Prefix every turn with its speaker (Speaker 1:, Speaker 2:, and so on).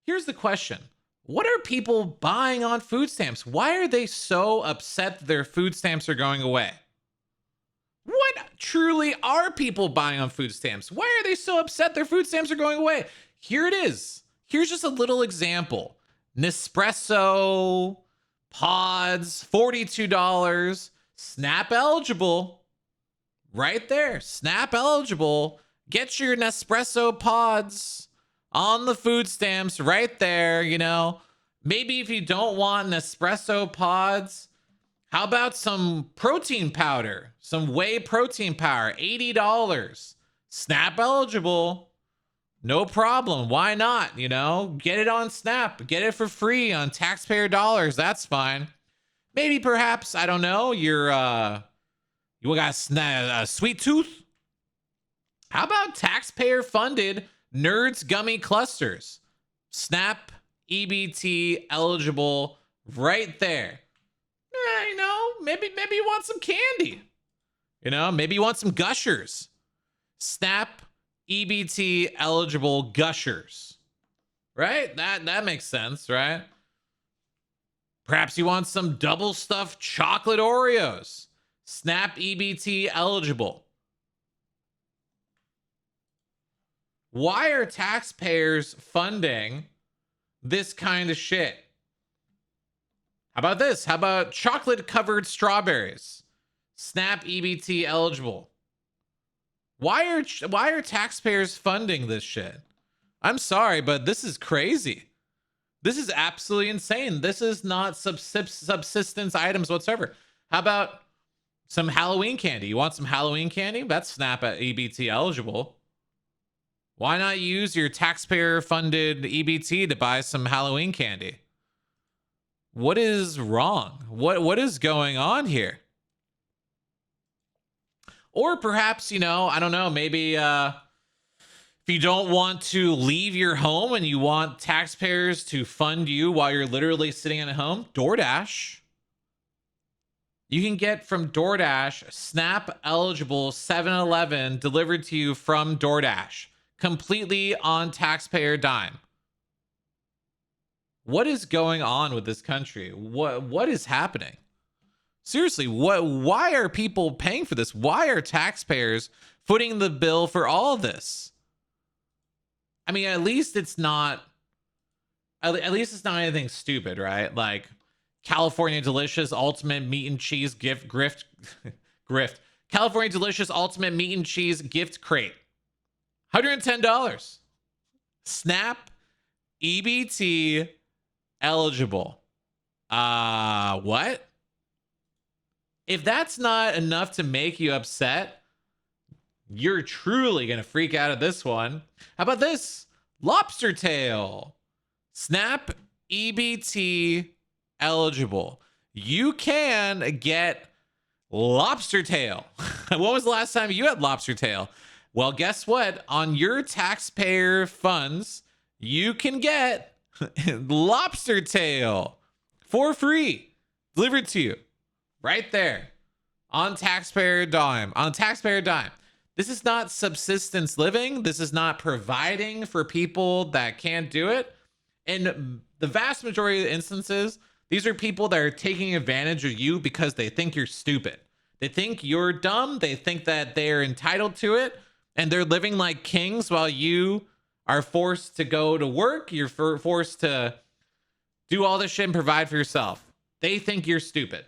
Speaker 1: Here's the question. What are people buying on food stamps? Why are they so upset that their food stamps are going away? What truly are people buying on food stamps? Why are they so upset their food stamps are going away? Here it is. Here's just a little example. Nespresso pods, $42. SNAP eligible. Right there. SNAP eligible. Get your Nespresso pods on the food stamps right there. You know, maybe if you don't want Nespresso pods, how about some protein powder, some whey protein powder, $80, SNAP eligible, no problem. Why not? You know, get it on SNAP, get it for free on taxpayer dollars. That's fine. Maybe perhaps, I don't know, you got a sweet tooth. How about taxpayer funded Nerds Gummy Clusters? SNAP EBT eligible right there. You know, maybe you want some candy. You know, maybe you want some Gushers. SNAP EBT eligible Gushers. Right? That makes sense, right? Perhaps you want some double stuffed chocolate Oreos. SNAP EBT eligible. Why are taxpayers funding this kind of shit? How about this? How about chocolate covered strawberries? SNAP EBT eligible. Why are taxpayers funding this shit? I'm sorry, but this is crazy. This is absolutely insane. This is not subsistence items whatsoever. How about some Halloween candy? You want some Halloween candy? That's SNAP EBT eligible. Why not use your taxpayer funded EBT to buy some Halloween candy? What is wrong? What is going on here? Or perhaps, you know, I don't know, maybe if you don't want to leave your home and you want taxpayers to fund you while you're literally sitting at home, DoorDash. You can get from DoorDash SNAP eligible 7-Eleven delivered to you from DoorDash, completely on taxpayer dime. What is going on with this country? What is happening? Seriously, why are people paying for this? Why are taxpayers footing the bill for all this? I mean, at least it's not anything stupid, right? Like California Delicious Ultimate Meat and Cheese grift. California Delicious Ultimate Meat and Cheese gift crate. $110. SNAP EBT eligible. What? If that's not enough to make you upset, you're truly going to freak out at this one. How about this? Lobster tail. SNAP EBT eligible. You can get lobster tail. When was the last time you had lobster tail? Well, guess what? On your taxpayer funds, you can get lobster tail for free delivered to you right there on taxpayer dime. This is not subsistence living. This is not providing for people that can't do it. In the vast majority of the instances, these are people that are taking advantage of you because they think you're stupid. They think you're dumb. They think that they're entitled to it. And they're living like kings while you are forced to go to work. You're forced to do all this shit and provide for yourself. They think you're stupid.